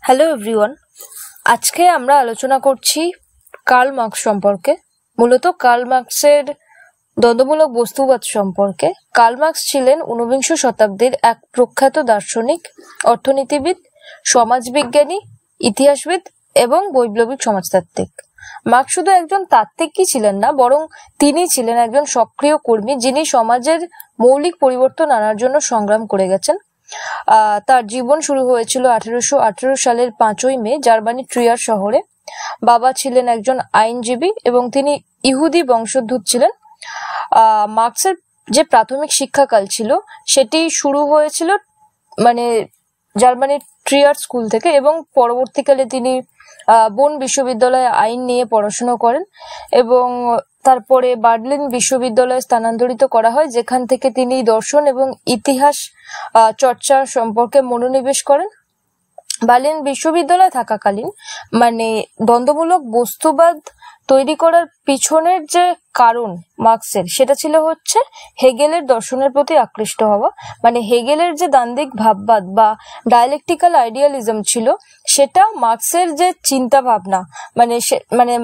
Hello everyone, আজকে আমরা আলোচনা করছি কার্ল মার্কস সম্পর্কে। মূলত কার্ল মার্কসের দ্বন্দ্বমূলক বস্তুবাদ সম্পর্কে। কার্ল মার্কস ছিলেন ঊনবিংশ শতাব্দীর এক প্রখ্যাত দার্শনিক, অর্থনীতিবিদ, সমাজবিজ্ঞানী, ইতিহাসবিদ এবং বৈপ্লবিক সমাজতাত্ত্বিক। মার্কস শুধু একজন তাত্ত্বিকই ছিলেন না, বরং তিনি ছিলেন একজন সক্রিয় কর্মী, যিনি সমাজের মৌলিক পরিবর্তন আনার জন্য সংগ্রাম করে গেছেন। তার জীবন শুরু হয়েছিল 1818 সালের 5ই মে জার্মানির ট্রিয়ার শহরে। বাবা ছিলেন একজন আইনজীবী এবং তিনি ইহুদি বংশোদ্ভূত ছিলেন। মার্কসের যে প্রাথমিক শিক্ষাকাল ছিল সেটি শুরু হয়েছিল জার্মানির ট্রিয়ার স্কুল থেকে, এবং পরবর্তীকালে তিনি বোন বিশ্ববিদ্যালয়ে আইন নিয়ে পড়াশোনা করেন এবং তারপরে বার্লিন বিশ্ববিদ্যালয়ে স্থানান্তরিত করা হয়, যেখান থেকে তিনি দর্শন এবং ইতিহাস চর্চা সম্পর্কে মনোনিবেশ করেন। বার্লিন বিশ্ববিদ্যালয়ে থাকাকালীন দ্বন্দ্বমূলক বস্তুবাদ তৈরি করার পিছনের যে কারণ মার্কসের, সেটা ছিল হচ্ছে হেগেলের দর্শনের প্রতি আকৃষ্ট হওয়া। হেগেলের যে দ্বান্দ্বিক ভাববাদ বা ডায়ালেকটিক্যাল আইডিয়ালিজম ছিল, সেটা মার্কসের যে চিন্তা ভাবনা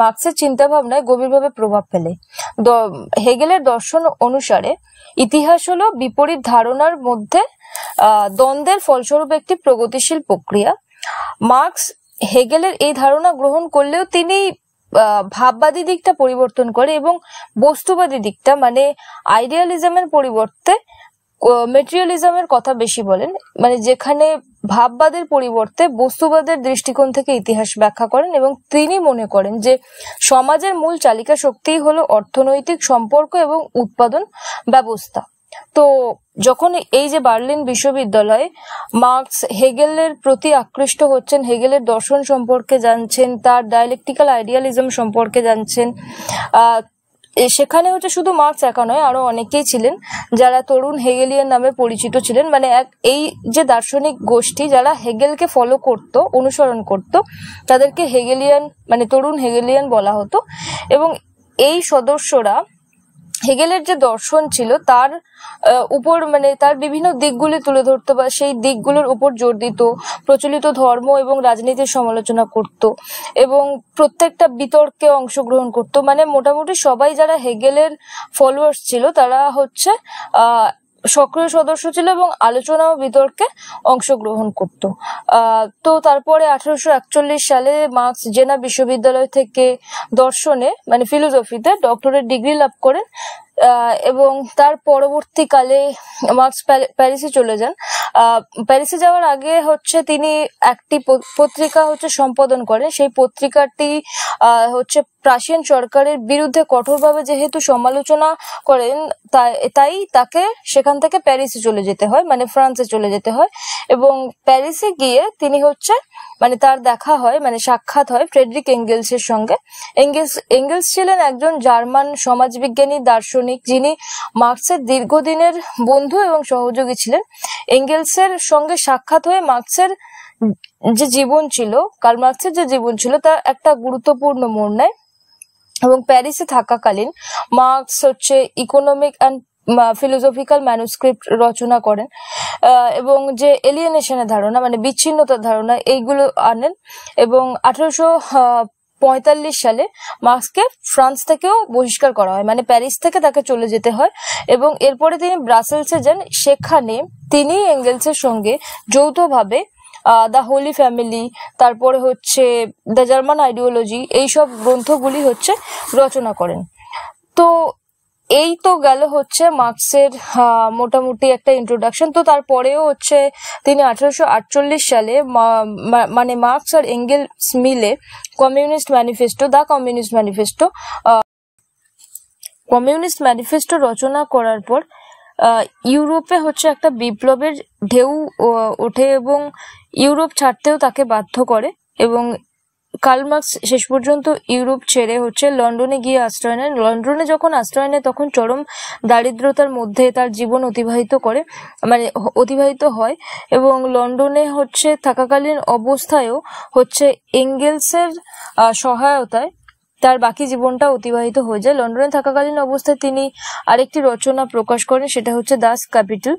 মার্কসের চিন্তা ভাবনায় গভীরভাবে প্রভাব ফেলে। হেগেলের দর্শন অনুসারে ইতিহাস হলো বিপরীত ধারণার মধ্যে দ্বন্দ্বের ফলস্বরূপ একটি প্রগতিশীল প্রক্রিয়া। মার্কস হেগেলের এই ধারণা গ্রহণ করলেও তিনি ভাববাদী দিকটা পরিবর্তন করে এবং বস্তুবাদী দিকটা আইডিয়ালিজমের পরিবর্তে মেটেরিয়ালিজমের কথা বেশি বলেন, যেখানে ভাববাদের পরিবর্তে বস্তুবাদের দৃষ্টিকোণ থেকে ইতিহাস ব্যাখ্যা করেন। এবং তিনি মনে করেন যে সমাজের মূল চালিকা শক্তিই হলো অর্থনৈতিক সম্পর্ক এবং উৎপাদন ব্যবস্থা। তো যখন এই যে বার্লিন বিশ্ববিদ্যালয়ে মার্কস হেগেলের প্রতি আকৃষ্ট হচ্ছেন, হেগেলের দর্শন সম্পর্কে জানছেন, তার ডায়ালেকটিক্যাল আইডিয়ালিজম সম্পর্কে জানছেন, সেখানে শুধু মার্কস একা নয়, আরো অনেকেই ছিলেন যারা তরুণ হেগেলিয়ান নামে পরিচিত ছিলেন। এই যে দার্শনিক গোষ্ঠী যারা হেগেলকে ফলো করত, অনুসরণ করত, তাদেরকে হেগেলিয়ান তরুণ হেগেলিয়ান বলা হতো। এবং এই সদস্যরা হেগেলের যে দর্শন ছিল তার উপর তার বিভিন্ন দিকগুলি তুলে ধরতো বা সেই দিকগুলোর উপর জোর দিত, প্রচলিত ধর্ম এবং রাজনীতির সমালোচনা করত এবং প্রত্যেকটা বিতর্কে অংশগ্রহণ করত। মোটামুটি সবাই যারা হেগেলের ফলোয়ার্স ছিল তারা সক্রিয় সদস্য ছিল এবং আলোচনা ও বিতর্কে অংশগ্রহণ করত। তো তারপরে 1841 সালে মার্কস জেনা বিশ্ববিদ্যালয় থেকে দর্শনে ফিলোসফিতে ডক্টরেট ডিগ্রি লাভ করেন এবং তার পরবর্তীকালে মার্কস প্যারিসে চলে যান। প্যারিসে যাওয়ার আগে তিনি একটি পত্রিকা সম্পাদন করেন। সেই পত্রিকাটি প্রাশিয়ান সরকারের বিরুদ্ধে কঠোরভাবে যেহেতু সমালোচনা করেন, তাই তাকে সেখান থেকে প্যারিসে চলে যেতে হয়, ফ্রান্সে চলে যেতে হয়। এবং প্যারিসে গিয়ে তিনি তার দেখা হয়, সাক্ষাৎ হয় ফ্রেডরিক এঙ্গেলসের সঙ্গে। এঙ্গেলস ছিলেন একজন জার্মান সমাজবিজ্ঞানী, দার্শনিক, যিনি মার্কসের দীর্ঘদিনের বন্ধু এবং সহযোগী ছিলেন। এঙ্গেলসের সঙ্গে সাক্ষাৎ হয়ে মার্কসের যে জীবন ছিল, কার্ল মার্কসের যে জীবন ছিল, তার একটা গুরুত্বপূর্ণ মোড় নেয়। এবং প্যারিসে থাকাকালীন Marx economic and philosophical manuscript রচনা করেন এবং যে এলিয়েনেশনের ধারণা বিচ্ছিন্নতার ধারণা এইগুলো আনেন। এবং 1845 সালে মার্কসকে ফ্রান্স থেকেও বহিষ্কার করা হয়, প্যারিস থেকে তাকে চলে যেতে হয়। এবং এরপরে তিনি ব্রাসেলসে যান। সেখানে তিনি এঙ্গেলসের সঙ্গে যৌথভাবে দ্য হোলি ফ্যামিলি, তারপরে দ্য জার্মান আইডিওলজি, এইসব গ্রন্থগুলি রচনা করেন। তো এই তো গেল মার্কসের মোটামুটি একটা ইন্ট্রোডাকশন। তো তারপরেও তিনি 1848 সালে মার্কস আর এঙ্গেলস মিলে দ্য কমিউনিস্ট ম্যানিফেস্টো রচনা করার পর ইউরোপে একটা বিপ্লবের ঢেউ ওঠে এবং ইউরোপ ছাড়তেও তাকে বাধ্য করে। এবং কার্ল মার্কস শেষ পর্যন্ত ইউরোপ ছেড়ে লন্ডনে গিয়ে আশ্রয় নেন। লন্ডনে যখন আশ্রয় নেয় তখন চরম দারিদ্রতার মধ্যে তার জীবন অতিবাহিত হয়। এবং লন্ডনে থাকাকালীন অবস্থায়ও এঙ্গেলসের সহায়তায় তার বাকি জীবনটা অতিবাহিত হয়ে যায়। লন্ডনে থাকাকালীন অবস্থায় তিনি আরেকটি রচনা প্রকাশ করেন, সেটা দাস ক্যাপিটাল।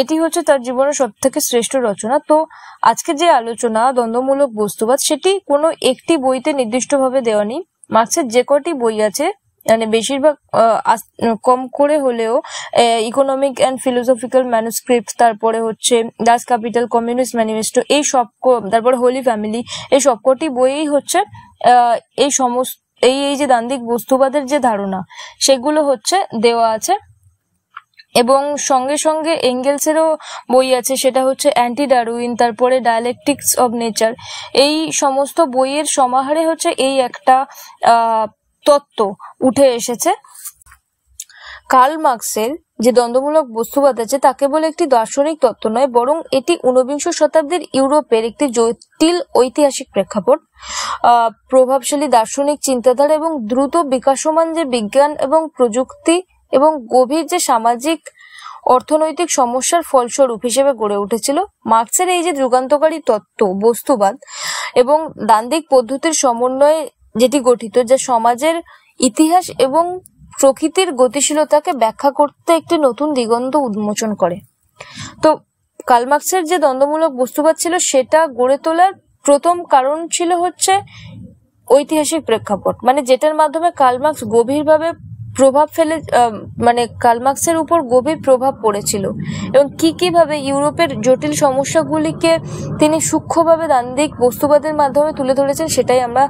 এটি হচ্ছে তার জীবনের সব থেকে শ্রেষ্ঠ রচনা। তো আজকে যে আলোচনা দ্বন্দ্বমূলক বস্তুবাদ, সেটি কোনো একটি বইতে নির্দিষ্টভাবে দেওয়া নেই। মার্কসের যে কটি বই আছে, মানে বেশিরভাগ কম করে হলেও ইকোনমিক অ্যান্ড ফিলোসফিক্যাল ম্যানুস্ক্রিপ্ট, তারপরে হচ্ছে ডাস ক্যাপিটাল, কমিউনিস্ট ম্যানিফেস্টো, এই সব, তারপরে হোলি ফ্যামিলি, এই সবকটি বইই হচ্ছে এই সমস্ত এই যে দ্বান্দ্বিক বস্তুবাদের যে ধারণা, সেগুলো হচ্ছে দেওয়া আছে। এবং সঙ্গে সঙ্গে এঙ্গেলসেরও বই আছে, সেটা হচ্ছে অ্যান্টি ডারউইন, তারপরে ডায়ালেকটিক্স অব নেচার। এই সমস্ত বইয়ের সমাহারে হচ্ছে এই একটা তত্ত্ব উঠে এসেছে। কার্ল মার্কসের যে দ্বন্দ্বমূলক বস্তুবাদ আছে তা কেবল একটি দার্শনিক তত্ত্ব নয়, বরং এটি ঊনবিংশ শতাব্দীর ইউরোপের একটি জটিল ঐতিহাসিক প্রেক্ষাপট, প্রভাবশালী দার্শনিক চিন্তাধারা এবং দ্রুত বিকাশমান যে বিজ্ঞান এবং প্রযুক্তি এবং গভীর যে সামাজিক অর্থনৈতিক সমস্যার ফলস্বরূপ হিসেবে গড়ে উঠেছিল। মার্কসের এই যে যুগান্তকারী তত্ত্ব বস্তুবাদ এবং দ্বান্দ্বিক পদ্ধতির সমন্বয়ে যেটি গঠিত, যা সমাজের ইতিহাস এবং প্রকৃতির গতিশীলতাকে ব্যাখ্যা করতে একটি নতুন দিগন্ত উন্মোচন করে। তো কার্ল মার্কসের যে দ্বন্দ্বমূলক বস্তুবাদ ছিল, সেটা গড়ে তোলার প্রথম কারণ ছিল হচ্ছে ঐতিহাসিক প্রেক্ষাপট, মানে যেটার মাধ্যমে কার্ল মার্কস গভীরভাবে প্রভাব ফেলে, মানে কার্ল মার্কসের উপর গভীর প্রভাব পড়েছিল এবং কিভাবে ইউরোপের জটিল সমস্যাগুলিকে তিনি সূক্ষ্মভাবে দ্বান্দ্বিক বস্তুবাদের মাধ্যমে তুলে ধরেছেন, সেটাই আমরা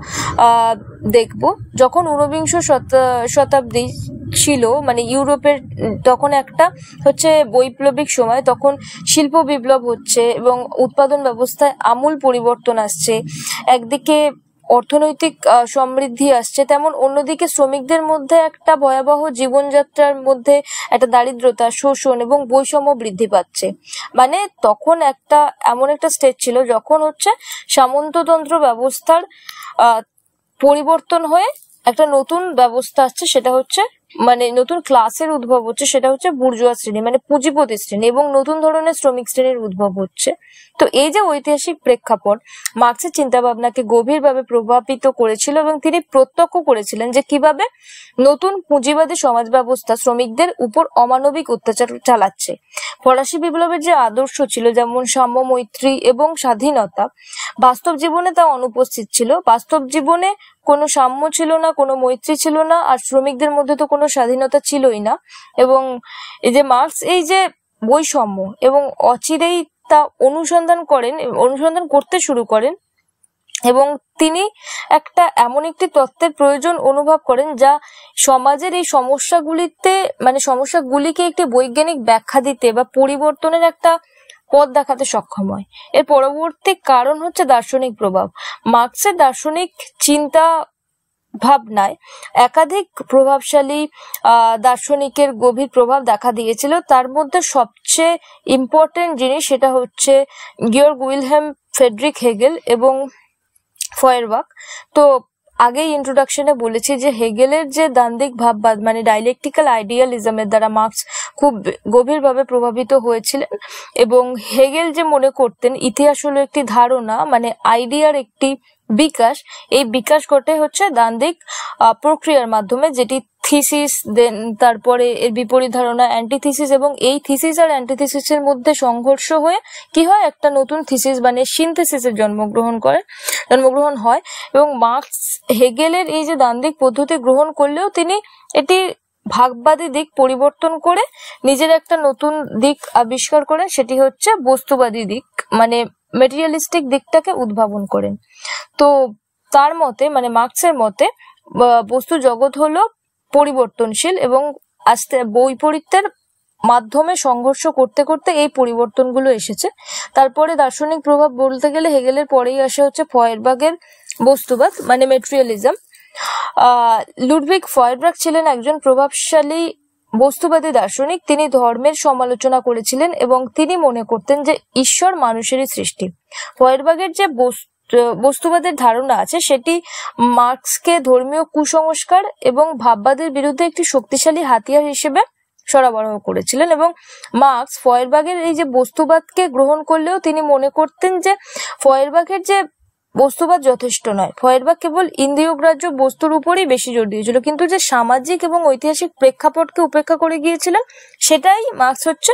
দেখব। যখন ঊনবিংশ শতাব্দী ছিল, মানে ইউরোপের তখন একটা হচ্ছে বৈপ্লবিক সময়, তখন শিল্প বিপ্লব হচ্ছে এবং উৎপাদন ব্যবস্থায় আমূল পরিবর্তন আসছে। একদিকে অর্থনৈতিক সমৃদ্ধি আসছে, তেমন অন্যদিকে শ্রমিকদের মধ্যে একটা ভয়াবহ জীবনযাত্রার মধ্যে একটা দারিদ্রতা, শোষণ এবং বৈষম্য বৃদ্ধি পাচ্ছে। মানে তখন একটা এমন একটা স্টেজ ছিল যখন হচ্ছে সামন্ততন্ত্র ব্যবস্থার পরিবর্তন হয়ে একটা নতুন ব্যবস্থা আসছে, সেটা হচ্ছে মানে নতুন ক্লাসের উদ্ভব হচ্ছে, সেটা হচ্ছে বুর্জোয়া শ্রেণী, মানে পুঁজিপতি শ্রেণী, এবং নতুন ধরনের শ্রমিক শ্রেণীর উদ্ভব হচ্ছে। তো এই যে ঐতিহাসিক প্রেক্ষাপট মার্কসের চিন্তা ভাবনাকে গভীরভাবে প্রভাবিত করেছিল এবং তিনি প্রত্যক্ষ করেছিলেন যে কিভাবে নতুন পুঁজিবাদী সমাজ ব্যবস্থা শ্রমিকদের উপর অমানবিক অত্যাচার চালাচ্ছে। ফরাসি বিপ্লবের যে আদর্শ ছিল, যেমন সাম্য, মৈত্রী এবং স্বাধীনতা, বাস্তব জীবনে তা অনুপস্থিত ছিল। বাস্তব জীবনে কোনো সাম্য ছিল না, কোনো মৈত্রী ছিল না, আর শ্রমিকদের মধ্যে তো কোনো স্বাধীনতা ছিলই না। এবং এই যে মার্কস এই যে বৈষম্য এবং অচিরেই তা অনুসন্ধান করতে শুরু করেন এবং তিনি একটা এমন একটি তত্ত্বের প্রয়োজন অনুভব করেন যা সমাজের এই সমস্যাগুলিকে একটি বৈজ্ঞানিক ব্যাখ্যা দিতে বা পরিবর্তনের একটা পথ দেখাতে সক্ষম হয়। এর পরবর্তী কারণ হচ্ছে দার্শনিক প্রভাব। মার্কসের দার্শনিক চিন্তা ভাবনায় একাধিক প্রভাবশালী দার্শনিকের গভীর প্রভাব দেখা দিয়েছিল। তার মধ্যে সবচেয়ে ইম্পর্টেন্ট জিনিস সেটা হচ্ছে গিয়র্গ উইলহেম ফ্রেডরিক হেগেল এবং ফয়েরবাখ। তো আগেই ইন্ট্রোডাকশনে বলেছি যে হেগেলের যে দ্বান্দ্বিক ভাববাদ, মানে ডাইলেকটিক্যাল আইডিয়ালিজমের দ্বারা মার্কস খুব গভীরভাবে প্রভাবিত হয়েছিলেন এবং হেগেল যে মনে করতেন ইতিহাস হলো একটি ধারণা, মানে আইডিয়ার একটি বিকাশ। এই বিকাশ ঘটে হচ্ছে দ্বান্দ্বিক প্রক্রিয়ার মাধ্যমে, যেটি থিসিস, দেন তারপরে এর বিপরীত ধারণা অ্যান্টিথিসিস, এবং এই থিসিস আর অ্যান্টিথিসিসের মধ্যে সংঘর্ষ হয়ে কি হয়, একটা নতুন থিসিস মানে সিনথেসিসের জন্মগ্রহণ হয়। এবং মার্কস হেগেলের এই যে দ্বান্দ্বিক পদ্ধতি গ্রহণ করলেও তিনি এটি ভাগবাদী দিক পরিবর্তন করে নিজের একটা নতুন দিক আবিষ্কার করেন, সেটি হচ্ছে বস্তুবাদী দিক, মানে মেটেরিয়ালিস্টিক দিকটাকে উদ্ভাবন করেন। তো তার মতে, মানে মার্কসের মতে, বস্তু জগৎ হলো পরিবর্তনশীল এবং আস্তে বৈপরীত্যের মাধ্যমে সংঘর্ষ করতে করতে এই পরিবর্তনগুলো এসেছে। তারপরে দার্শনিক প্রভাব বলতে গেলে হেগেলের পরেই আসে হচ্ছে ফয়েরবাখের বস্তুবাদ, মানে মেটেরিয়ালিজম। লুডভিগ ফয়েরবাখ ছিলেন একজন প্রভাবশালী বস্তুবাদী দার্শনিক। তিনি ধর্মের সমালোচনা করেছিলেন এবং তিনি মনে করতেন যে ঈশ্বর মানুষেরই সৃষ্টি। ফয়েরবাখের যে বস্তুবাদের ধারণা আছে সেটি মার্কসকে ধর্মীয় কুসংস্কার এবং ভাববাদের বিরুদ্ধে একটি শক্তিশালী হাতিয়ার হিসেবে সরবরাহ করেছিলেন। এবং মার্কস ফয়েরবাখের এই যে বস্তুবাদকে গ্রহণ করলেও তিনি মনে করতেন যে ফয়েরবাখের যে বস্তুবাদ যথেষ্ট নয়। ফয়েরবাখ কেবল ইন্দ্রিয়গ্রাহ্য বস্তুর উপরই বেশি জোর দিয়েছিল, কিন্তু যে সামাজিক এবং ঐতিহাসিক প্রেক্ষাপটকে উপেক্ষা করে গিয়েছিলেন সেটাই মার্কস হচ্ছে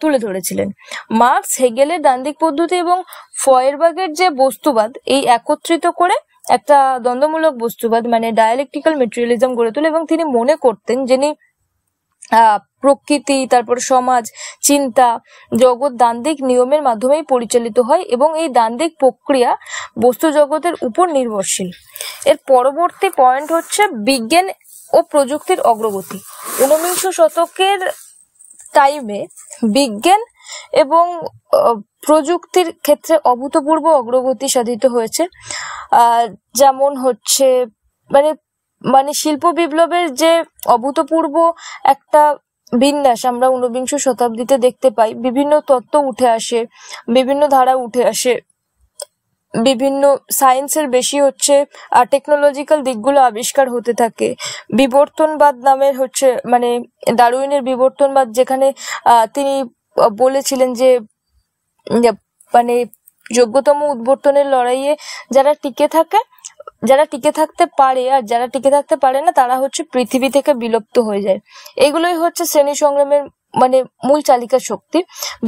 তুলে ধরেছিলেন। মার্কস হেগেলের দ্বান্দ্বিক পদ্ধতি এবং ফয়েরবাগের যে বস্তুবাদ এই একত্রিত করে একটা দ্বন্দ্বমূলক বস্তুবাদ মানে ডায়ালেকটিক্যাল মেটেরিয়ালিজম গড়ে তোলে, এবং তিনি মনে করতেন যিনি প্রকৃতি, তারপর সমাজ, চিন্তা, জগৎ দ্বান্দ্বিক নিয়মের মাধ্যমেই পরিচালিত হয় এবং এই দ্বান্দ্বিক প্রক্রিয়া বস্তু জগতের উপর নির্ভরশীল। এর পরবর্তী পয়েন্ট হচ্ছে বিজ্ঞান ও প্রযুক্তির অগ্রগতি। 19 শতকের টাইমে বিজ্ঞান এবং প্রযুক্তির ক্ষেত্রে অভূতপূর্ব অগ্রগতি সাধিত হয়েছে। যেমন হচ্ছে মানে শিল্প বিপ্লবের যে অভূতপূর্ব একটা বিন্যাস আমরা 19 শতাব্দীতে দেখতে পাই। বিভিন্ন তত্ত্ব উঠে আসে, বিভিন্ন ধারা উঠে আসে, বিভিন্ন সায়েন্সের বেশি হচ্ছে টেকনোলজিক্যাল দিকগুলো আবিষ্কার হতে থাকে। বিবর্তনবাদ নামের হচ্ছে মানে ডারউইনের বিবর্তনবাদ, যেখানে তিনি বলেছিলেন যে মানে যোগ্যতম উদ্বর্তনের লড়াইয়ে যারা টিকে থাকতে পারে আর যারা টিকে থাকতে পারে না তারা হচ্ছে পৃথিবী থেকে বিলুপ্ত হয়ে যায়। এগুলোই হচ্ছে শ্রেণী সংগ্রামের মানে মূল চালিকা শক্তি।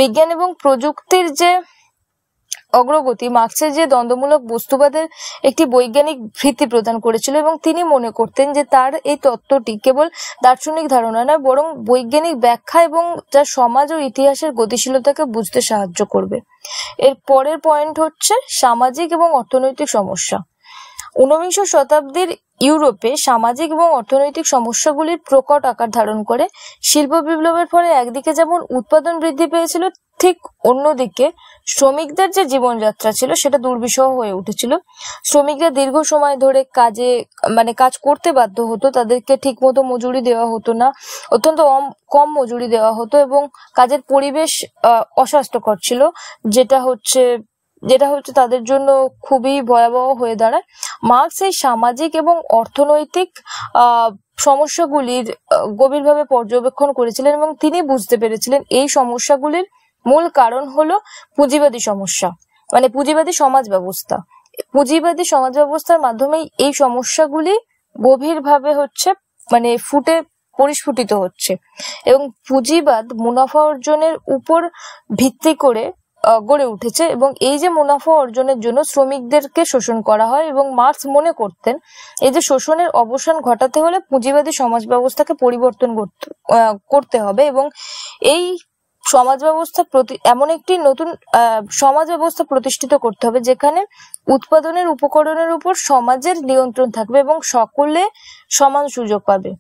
বিজ্ঞান এবং প্রযুক্তির যে অগ্রগতি মার্কসের যে দ্বন্দ্বমূলক বস্তুবাদের একটি বৈজ্ঞানিক ভিত্তি প্রদান করেছিল, এবং তিনি মনে করতেন যে তার এই তত্ত্বটি কেবল দার্শনিক ধারণা নয় বরং বৈজ্ঞানিক ব্যাখ্যা এবং যা সমাজ ও ইতিহাসের গতিশীলতাকে বুঝতে সাহায্য করবে। এর পরের পয়েন্ট হচ্ছে সামাজিক এবং অর্থনৈতিক সমস্যা। 19 শতাব্দীর ইউরোপে সামাজিক এবং অর্থনৈতিক সমস্যাগুলির প্রকট আকার ধারণ করে। শিল্প বিপ্লবের ফলে একদিকে যেমন উৎপাদন বৃদ্ধি পেয়েছিল, ঠিক অন্যদিকে শ্রমিকদের যে জীবনযাত্রা ছিল সেটা দুর্বিষহ হয়ে উঠেছিল। শ্রমিকরা দীর্ঘ সময় ধরে কাজ করতে বাধ্য হতো, তাদেরকে ঠিক মতো মজুরি দেওয়া হতো না, অত্যন্ত কম মজুরি দেওয়া হতো এবং কাজের পরিবেশ অস্বাস্থ্যকর ছিল, যেটা হচ্ছে তাদের জন্য খুবই ভয়াবহ হয়ে দাঁড়ায়। মার্কস এই সামাজিক এবং অর্থনৈতিক সমস্যাগুলির গভীরভাবে পর্যবেক্ষণ করেছিলেন এবং তিনি বুঝতে পেরেছিলেন এই সমস্যাগুলির মূল কারণ হলো পুঁজিবাদী সমস্যা, মানে পুঁজিবাদী সমাজ ব্যবস্থা। পুঁজিবাদী সমাজ ব্যবস্থার মাধ্যমেই এই সমস্যাগুলি গভীরভাবে হচ্ছে মানে পরিস্ফুটিত হচ্ছে, এবং পুঁজিবাদ মুনাফা অর্জনের উপর ভিত্তি করে গড়ে উঠেছে, এবং এই যে মুনাফা অর্জনের জন্য শ্রমিকদেরকে শোষণ করা হয়। এবং মার্কস মনে করতেন এই যে শোষণের অবসান ঘটাতে হলে পুঁজিবাদী সমাজ ব্যবস্থাকে পরিবর্তন করতে হবে, এবং এই সমাজ ব্যবস্থা এমন একটি নতুন সমাজ ব্যবস্থা প্রতিষ্ঠিত করতে হবে যেখানে উৎপাদনের উপকরণের উপর সমাজের নিয়ন্ত্রণ থাকবে এবং সকলে সমান সুযোগ পাবে।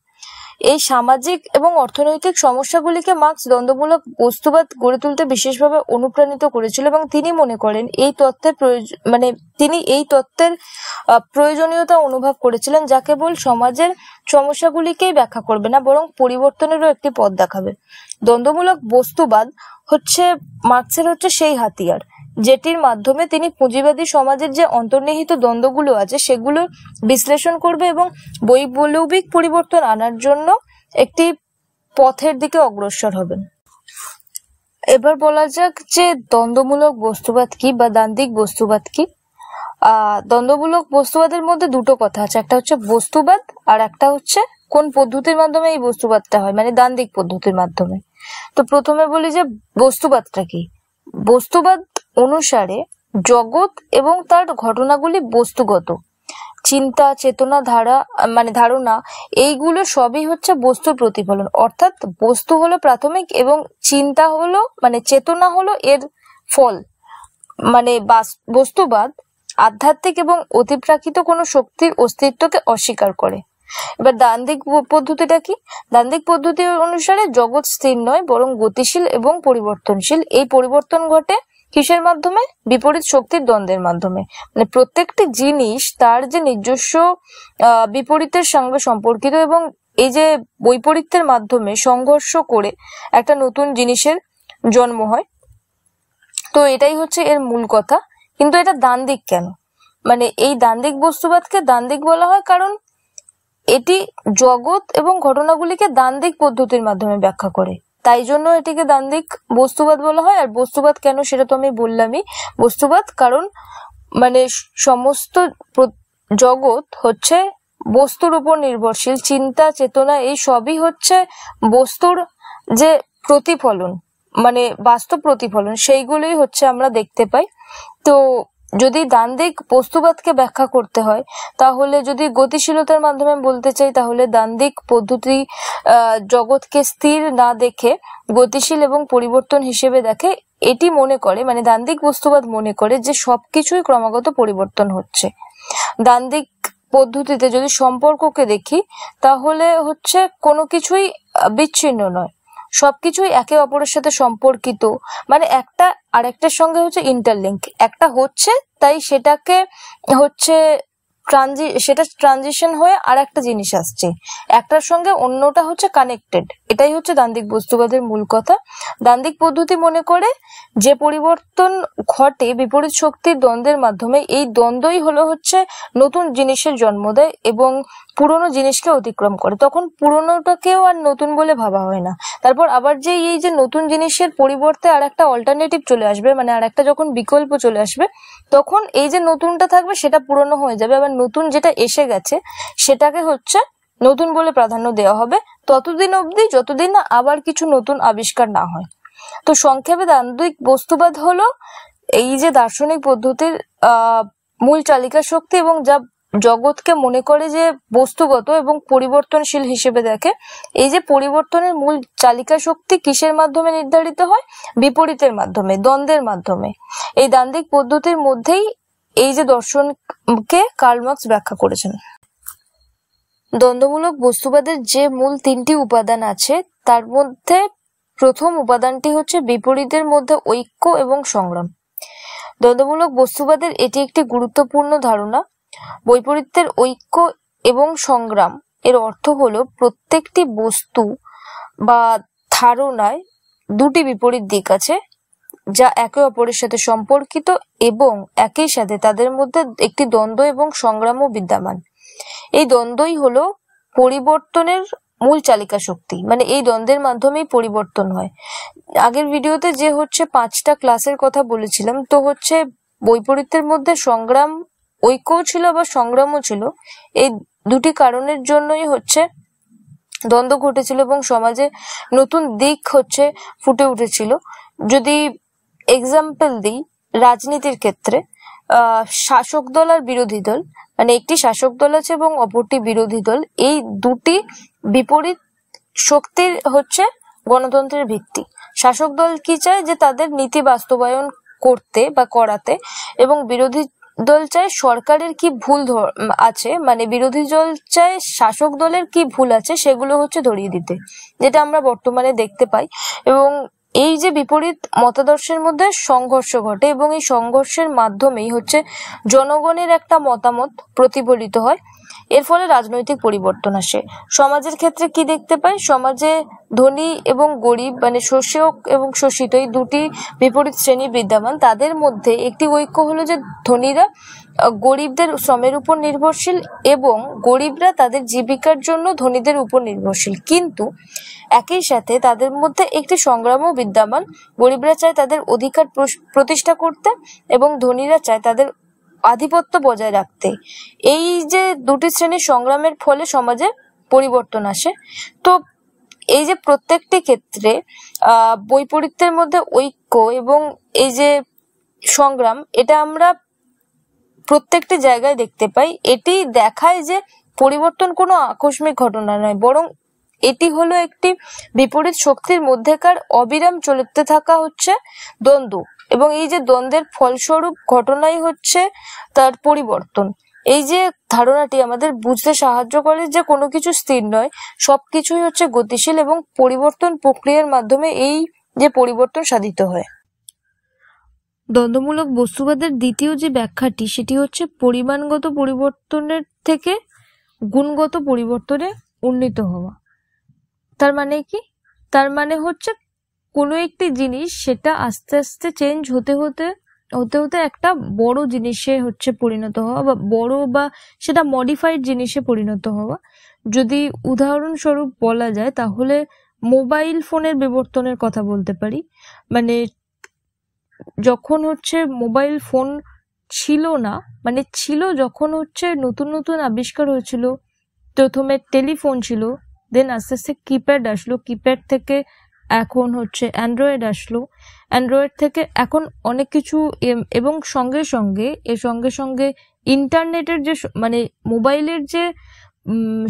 এই সামাজিক এবং অর্থনৈতিক সমস্যাগুলিকে মার্কস দ্বন্দ্বমূলক বস্তুবাদ গড়ে তুলতে বিশেষভাবে অনুপ্রাণিত করেছিল, এবং তিনি মনে করেন তিনি এই তত্ত্বের প্রয়োজনীয়তা অনুভব করেছিলেন, যা কেবল সমাজের সমস্যাগুলিকেই ব্যাখ্যা করবে না বরং পরিবর্তনেরও একটি পথ দেখাবে। দ্বন্দ্বমূলক বস্তুবাদ হচ্ছে মার্কসের সেই হাতিয়ার যেটির মাধ্যমে তিনি পুঁজিবাদী সমাজের যে অন্তর্নিহিত দ্বন্দ্বগুলো আছে সেগুলো বিশ্লেষণ করবে এবং বৈপ্লবিক পরিবর্তন আনার জন্য একটি পথের দিকে অগ্রসর হবেন। এবার বলা যাক যে দ্বন্দ্বমূলক বস্তুবাদ কি বা দ্বান্দ্বিক বস্তুবাদ কি। দ্বন্দ্বমূলক বস্তুবাদের মধ্যে দুটো কথা আছে, একটা হচ্ছে বস্তুবাদ আর একটা হচ্ছে কোন পদ্ধতির মাধ্যমে এই বস্তুবাদটা হয়, মানে দ্বান্দ্বিক পদ্ধতির মাধ্যমে। তো প্রথমে বলি যে বস্তুবাদটা কি। বস্তুবাদ অনুসারে জগৎ এবং তার ঘটনাগুলি বস্তুগত। চিন্তা, চেতনা, ধারণা এইগুলো সবই হচ্ছে বস্তুর প্রতিফলন, অর্থাৎ বস্তু হলো প্রাথমিক এবং চিন্তা হলো চেতনা হলো এর ফল। বস্তুবাদ আধ্যাত্মিক এবং অতিপ্রাকৃত কোনো শক্তির অস্তিত্বকে অস্বীকার করে। এবার দ্বান্দ্বিক পদ্ধতিটা কি। দ্বান্দ্বিক পদ্ধতি অনুসারে জগৎ স্থির নয় বরং গতিশীল এবং পরিবর্তনশীল। এই পরিবর্তন ঘটে কিসের মাধ্যমে? বিপরীত শক্তির দ্বন্দ্বের মাধ্যমে। প্রত্যেকটি জিনিস তার যে নিজস্ব বিপরীতের সঙ্গে সম্পর্কিত, এবং এই যে বৈপরীত্যের মাধ্যমে সংঘর্ষ করে একটা নতুন জিনিসের জন্ম হয়। তো এটাই হচ্ছে এর মূল কথা। কিন্তু এটা দ্বান্দ্বিক কেন? এই দ্বান্দ্বিক বস্তুবাদকে দ্বান্দ্বিক বলা হয় কারণ এটি জগৎ এবং ঘটনাগুলিকে দ্বান্দ্বিক পদ্ধতির মাধ্যমে ব্যাখ্যা করে, তাই জন্য এটিকে দ্বান্দ্বিক বস্তুবাদ বলা হয়। আর বস্তুবাদ কেন সেটা তো আমি বললামই। বস্তুবাদ কারণ সমস্ত জগৎ হচ্ছে বস্তুর উপর নির্ভরশীল। চিন্তা, চেতনা এই সবই হচ্ছে বস্তুর যে প্রতিফলন, মানে বাস্তব প্রতিফলন সেইগুলোই হচ্ছে আমরা দেখতে পাই। তো যদি দ্বান্দ্বিক বস্তুবাদকে ব্যাখ্যা করতে হয়, তাহলে যদি গতিশীলতার মাধ্যমে বলতে চাই, তাহলে দ্বান্দ্বিক পদ্ধতি জগৎকে স্থির না দেখে গতিশীল এবং পরিবর্তন হিসেবে দেখে। এটি মনে করে, মানে দ্বান্দ্বিক বস্তুবাদ মনে করে যে সবকিছুই ক্রমাগত পরিবর্তন হচ্ছে। দ্বান্দ্বিক পদ্ধতিতে যদি সম্পর্ককে দেখি, তাহলে হচ্ছে কোনো কিছুই বিচ্ছিন্ন নয়, সবকিছুই একে অপরের সাথে সম্পর্কিত, মানে একটা আরেকটার সঙ্গে হচ্ছে ইন্টারলিঙ্ক, একটা হচ্ছে তাই সেটাকে হচ্ছে সেটা ট্রানজিশন হয়ে আর একটা জিনিস আসছে, একটার সঙ্গে অন্যটা হচ্ছে কানেক্টেড। এটাই হচ্ছে দ্বান্দ্বিক বস্তুবাদের মূল কথা। দ্বান্দ্বিক পদ্ধতি মনে করে যে পরিবর্তন ঘটে বিপরীত শক্তির দ্বন্দ্বের মাধ্যমে, এই দ্বন্দ্বই হলো হচ্ছে নতুন জিনিসের জন্ম দেয় এবং পুরনো জিনিসকে অতিক্রম করে। তখন পুরনোটাকেও আর নতুন বলে ভাবা হয় না। তারপর আবার যে এই যে নতুন জিনিসের পরিবর্তে আর একটা অল্টারনেটিভ চলে আসবে, মানে আর একটা যখন বিকল্প চলে আসবে, তখন এই যে নতুনটা থাকবে সেটা পুরনো হয়ে যাবে, আবার নতুন যেটা এসে গেছে সেটাকে হচ্ছে নতুন বলে প্রাধান্য দেওয়া হবে, ততদিন অবধি যতদিন না আবার কিছু নতুন আবিষ্কার না হয়। তো সংক্ষেপে দ্বান্দ্বিক বস্তুবাদ হলো এই যে দার্শনিক পদ্ধতির মূল চালিকা শক্তি, এবং যা জগৎকে মনে করে যে বস্তুগত এবং পরিবর্তনশীল হিসেবে দেখে। এই যে পরিবর্তনের মূল চালিকা শক্তি কিসের মাধ্যমে নির্ধারিত হয়? বিপরীতের মাধ্যমে, দ্বন্দ্বের মাধ্যমে। এই দ্বান্দ্বিক পদ্ধতির মধ্যেই এই যে দর্শনকে কার্ল মার্কস ব্যাখ্যা করেছেন। দ্বন্দ্বমূলক বস্তুবাদের যে মূল তিনটি উপাদান আছে, তার মধ্যে প্রথম উপাদানটি হচ্ছে বিপরীতের মধ্যে ঐক্য এবং সংগ্রাম। দ্বন্দ্বমূলক বস্তুবাদের এটি একটি গুরুত্বপূর্ণ ধারণা। বৈপরীত্যের ঐক্য এবং সংগ্রাম এর অর্থ হলো প্রত্যেকটি বস্তু বা ধারণায় দুটি বিপরীত দিক আছে, যা একে অপরের সাথে সম্পর্কিত এবং একই সাথে তাদের মধ্যে একটি দ্বন্দ্ব এবং সংগ্রামও বিদ্যমান। এই দ্বন্দ্বই হলো পরিবর্তনের মূল চালিকা শক্তি, মানে এই দ্বন্দ্বের মাধ্যমেই পরিবর্তন হয়। আগের ভিডিওতে যে হচ্ছে 5টা ক্লাসের কথা বলেছিলাম, তো হচ্ছে বৈপরীত্যের মধ্যে সংগ্রাম, ঐক্যও ছিল বা সংগ্রামও ছিল। এই দুটি কারণের জন্যই হচ্ছে দ্বন্দ্ব ঘটেছিল এবং সমাজে নতুন দিক হচ্ছে ফুটে উঠেছিল। যদি এক্সাম্পল দিই, রাজনীতির ক্ষেত্রে শাসক দল আর বিরোধী দল, মানে একটি শাসক দল আছে এবং অপরটি বিরোধী দল, এই দুটি বিপরীত শক্তির হচ্ছে গণতন্ত্রের ভিত্তি। শাসক দল কি চায়? যে তাদের নীতি বাস্তবায়ন করতে বা করাতে, এবং বিরোধী দল চায় সরকারের কি ভুল আছে, মানে বিরোধী দল চায় শাসক দলের কি ভুল আছে সেগুলো হচ্ছে ধরিয়ে দিতে, যেটা আমরা বর্তমানে দেখতে পাই। এবং এই যে বিপরীত মতাদর্শের মধ্যে সংঘর্ষ ঘটে এবং এই সংঘর্ষের মাধ্যমেই হচ্ছে জনগণের একটা মতামত প্রতিফলিত হয়। এর ফলে রাজনৈতিক পরিবর্তন আসে। সমাজের ক্ষেত্রে কি দেখতে পাই? সমাজে ধনী এবং গরিব, মানে শোষক এবং শোষিত, এই দুটি বিপরীত শ্রেণী বিদ্যমান। তাদের মধ্যে একটি ঐক্য হলো যে ধনীরা গরিবদের শ্রমের উপর নির্ভরশীল এবং গরিবরা তাদের জীবিকার জন্য ধনীদের উপর নির্ভরশীল, কিন্তু একই সাথে তাদের মধ্যে একটি সংগ্রামও বিদ্যমান। গরিবরা চায় তাদের অধিকার প্রতিষ্ঠা করতে এবং ধনীরা চায় তাদের আধিপত্য বজায় রাখতে। এই যে দুটি শ্রেণীর সংগ্রামের ফলে সমাজে পরিবর্তন আসে। তো এই যে প্রত্যেকটি ক্ষেত্রে বৈপরীত্যের মধ্যে ঐক্য এবং এই যে সংগ্রাম, এটা আমরা প্রত্যেকটি জায়গায় দেখতে পাই। এটি দেখায় যে পরিবর্তন কোনো আকস্মিক ঘটনা নয়, বরং এটি হলো একটি বিপরীত শক্তির মধ্যেকার অবিরাম চলতে থাকা হচ্ছে দ্বন্দ্ব, এবং এই যে দ্বন্দ্বের ফলস্বরূপ ঘটনাই হচ্ছে তার পরিবর্তন। এই যে ধারণাটি আমাদের বুঝতে সাহায্য করে যে কোনো কিছু স্থির নয়, সবকিছুই হচ্ছে গতিশীল এবং পরিবর্তন প্রক্রিয়ার মাধ্যমে এই যে পরিবর্তন সাধিত হয়। দ্বন্দ্বমূলক বস্তুবাদের দ্বিতীয় যে ব্যাখ্যাটি, সেটি হচ্ছে পরিমাণগত পরিবর্তনের থেকে গুণগত পরিবর্তনে উন্নীত হওয়া। তার মানে কি? তার মানে হচ্ছে কোনো একটি জিনিস সেটা আস্তে আস্তে চেঞ্জ হতে হতে একটা বড় জিনিসে হচ্ছে পরিণত হওয়া, বা বড় বা সেটা মডিফাইড জিনিসে পরিণত হওয়া। যদি উদাহরণস্বরূপ বলা যায়, তাহলে মোবাইল ফোনের বিবর্তনের কথা বলতে পারি। মানে যখন হচ্ছে মোবাইল ফোন ছিল না, মানে ছিল যখন হচ্ছে নতুন নতুন আবিষ্কার হয়েছিল, প্রথমে টেলিফোন ছিল, দেন আস্তে আস্তে কিপ্যাড আসলো, কিপ্যাড থেকে এখন হচ্ছে অ্যান্ড্রয়েড আসলো, অ্যান্ড্রয়েড থেকে এখন অনেক কিছু এবং সঙ্গে সঙ্গে ইন্টারনেটের যে মানে মোবাইলের যে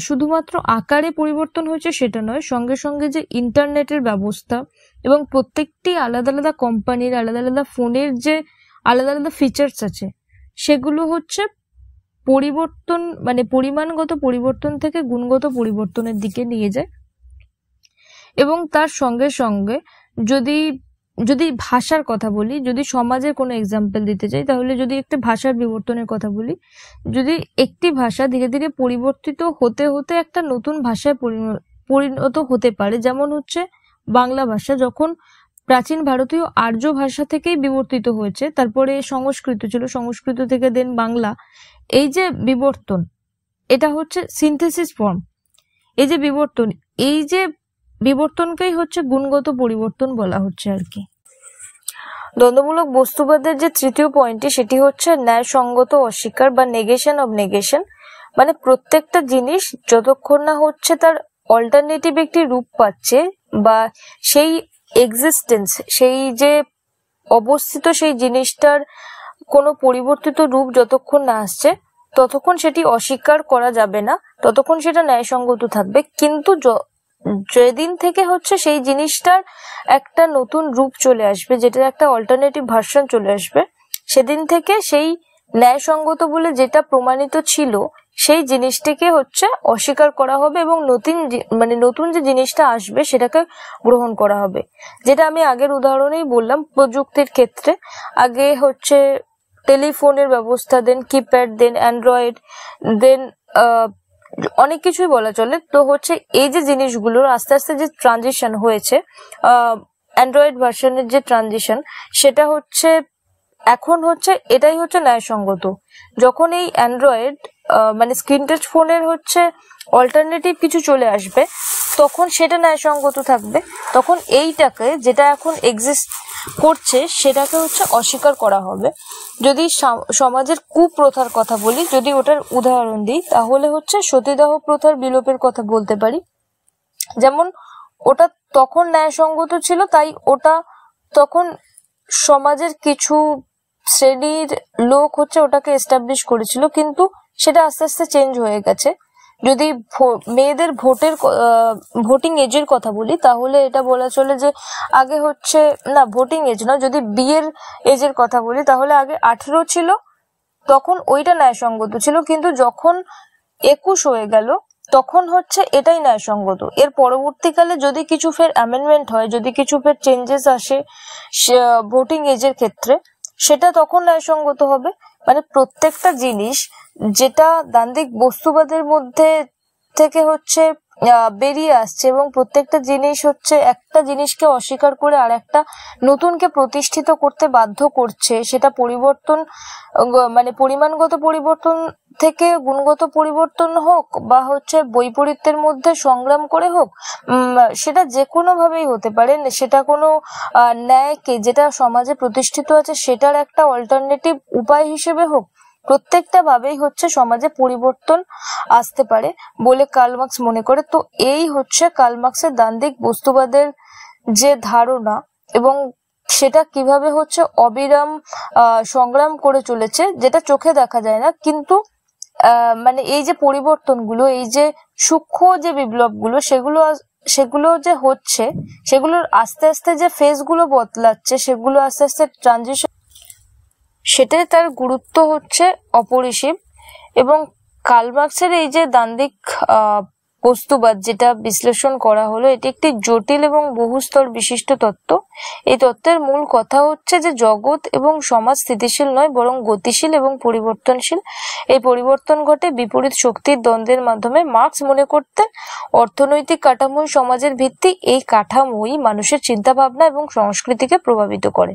শুধুমাত্র আকারে পরিবর্তন হয়েছে সেটা নয়, সঙ্গে সঙ্গে যে ইন্টারনেটের ব্যবস্থা এবং প্রত্যেকটি আলাদা আলাদা কোম্পানির আলাদা আলাদা ফোনের যে আলাদা আলাদা ফিচার্স আছে সেগুলো হচ্ছে পরিবর্তন মানে পরিমাণগত পরিবর্তন থেকে গুণগত পরিবর্তনের দিকে নিয়ে যায়। এবং তার সঙ্গে সঙ্গে যদি ভাষার কথা বলি, যদি সমাজের কোনো এক্সাম্পল দিতে চাই, তাহলে যদি একটা ভাষার বিবর্তনের কথা বলি, যদি একটি ভাষা ধীরে ধীরে পরিবর্তিত হতে হতে একটা নতুন ভাষায় পরিণত হতে পারে, যেমন হচ্ছে বাংলা ভাষা যখন প্রাচীন ভারতীয় আর্য ভাষা থেকেই বিবর্তিত হয়েছে, তারপরে সংস্কৃত ছিল, সংস্কৃত থেকে দেন বাংলা, এই যে বিবর্তন এটা হচ্ছে সিনথেসিস ফর্ম। এই যে বিবর্তনকেই হচ্ছে গুণগত পরিবর্তন বলা হচ্ছে আর কি। দ্বন্দ্বমূলক বস্তুবাদের যে তৃতীয় পয়েন্টটি সেটি হচ্ছে ন্যায়সঙ্গত অস্বীকার বা নেগেশন অব নেগেশন। মানে প্রত্যেকটা জিনিস যতক্ষণ না হচ্ছে তার অল্টারনেটিভ একটি রূপ পাচ্ছে বা সেই এক্সিস্টেন্স, সেই যে অবস্থিত সেই জিনিসটার কোনো পরিবর্তিত রূপ যতক্ষণ না আসছে ততক্ষণ সেটি অস্বীকার করা যাবে না, ততক্ষণ সেটা ন্যায়সঙ্গত থাকবে। কিন্তু যেদিন থেকে হচ্ছে সেই জিনিসটার একটা নতুন রূপ চলে আসবে, যেটার একটা অল্টারনেটিভ ভার্সন চলে আসবে, সেদিন থেকে সেই ন্যায়সঙ্গত বলে যেটা প্রমাণিত ছিল সেই জিনিসটিকে হচ্ছে অস্বীকার করা হবে এবং নতুন যে জিনিসটা আসবে সেটাকে গ্রহণ করা হবে। যেটা আমি আগের উদাহরণেই বললাম, প্রযুক্তির ক্ষেত্রে আগে হচ্ছে টেলিফোনের ব্যবস্থা, দেন কিপ্যাড, দেন অ্যান্ড্রয়েড, দেন অনেক কিছুই বলা চলে। তো হচ্ছে এই যে জিনিসগুলোর আস্তে আস্তে যে ট্রানজিশন হয়েছে, অ্যান্ড্রয়েড ভার্সনের যে ট্রানজিশন, সেটা হচ্ছে এখন হচ্ছে এটাই হচ্ছে ন্যায়সঙ্গত। যখন এই অ্যান্ড্রয়েড মানে স্ক্রিন টাচ ফোনের হচ্ছে অল্টারনেটিভ কিছু চলে আসবে তখন সেটা ন্যায়সঙ্গত থাকবে, তখন এইটাকে যেটা এখন এক্সিস্ট করছে সেটাকে হচ্ছে অস্বীকার করা হবে। যদি সমাজের কুপ্রথার কথা বলি, যদি ওটার উদাহরণ দিই, তাহলে হচ্ছে সতীদাহ প্রথার বিলোপের কথা বলতে পারি। যেমন ওটা তখন ন্যায়সঙ্গত ছিল, তাই ওটা তখন সমাজের কিছু শ্রেণীর লোক হচ্ছে ওটাকে এস্টাবলিশ করেছিল, কিন্তু সেটা আস্তে আস্তে চেঞ্জ হয়ে গেছে। যদি মেয়েদের ভোটিং এজের কথা বলি, তাহলে এটা বলা চলে যে আগে হচ্ছে না, ভোটিং এজ না, যদি বিয়ের এজের কথা বলি তাহলে আগে 18 ছিল, তখন ওইটা ন্যায়সঙ্গত ছিল। কিন্তু যখন 21 হয়ে গেল তখন হচ্ছে এটাই ন্যায়সঙ্গত। এর পরবর্তীকালে যদি কিছু ফের অ্যামেন্ডমেন্ট হয়, যদি কিছু ফের চেঞ্জেস আসে ভোটিং এজের ক্ষেত্রে, সেটা তখন ন্যায়সঙ্গত হবে। মানে প্রত্যেকটা জিনিস যেটা দ্বান্দ্বিক বস্তুবাদের মধ্যে থেকে হচ্ছে বেরিয়ে আসছে এবং প্রত্যেকটা জিনিস হচ্ছে একটা জিনিসকে অস্বীকার করে আর একটা নতুনকে প্রতিষ্ঠিত করতে বাধ্য করছে, সেটা পরিবর্তন মানে পরিমাণগত পরিবর্তন থেকে গুণগত পরিবর্তন হোক বা হচ্ছে বৈপরীত্যের মধ্যে সংগ্রাম করে হোক, সেটা যে কোনো ভাবেই হতে পারে। সেটা কোনো ন্যায়কে যেটা সমাজে প্রতিষ্ঠিত আছে সেটার একটা অল্টারনেটিভ উপায় হিসেবে হোক, প্রত্যেকটা ভাবেই হচ্ছে সমাজে পরিবর্তন আসতে পারে বলে কার্ল মার্কস মনে করে। তো এই হচ্ছে কার্ল মার্কসের দ্বান্দ্বিক বস্তুবাদের যে ধারণা এবং সেটা কিভাবে হচ্ছে অবিরাম সংগ্রাম করে চলেছে, যেটা চোখে দেখা যায় না, কিন্তু মানে এই যে পরিবর্তনগুলো, এই যে সূক্ষ্ম যে বিপ্লবগুলো, সেগুলো যে হচ্ছে, সেগুলোর আস্তে আস্তে যে ফেজগুলো বদলাচ্ছে, সেগুলো আস্তে আস্তে ট্রানজিশন, সেটাই তার গুরুত্ব হচ্ছে অপরিসীম। এবং কার্ল মার্কসের এই যে দ্বান্দ্বিক বস্তুবাদ যেটা বিশ্লেষণ করা হলো, এটি একটি জটিল এবং বহুস্তর বিশিষ্ট তত্ত্ব। এই তত্ত্বের মূল কথা হচ্ছে যে জগৎ এবং সমাজ স্থিতিশীল নয়, বরং গতিশীল এবং পরিবর্তনশীল। এই পরিবর্তন ঘটে বিপরীত শক্তির দ্বন্দ্বের মাধ্যমে। মার্কস মনে করতেন অর্থনৈতিক কাঠামোই সমাজের ভিত্তি, এই কাঠামোই মানুষের চিন্তা ভাবনা এবং সংস্কৃতিকে প্রভাবিত করে।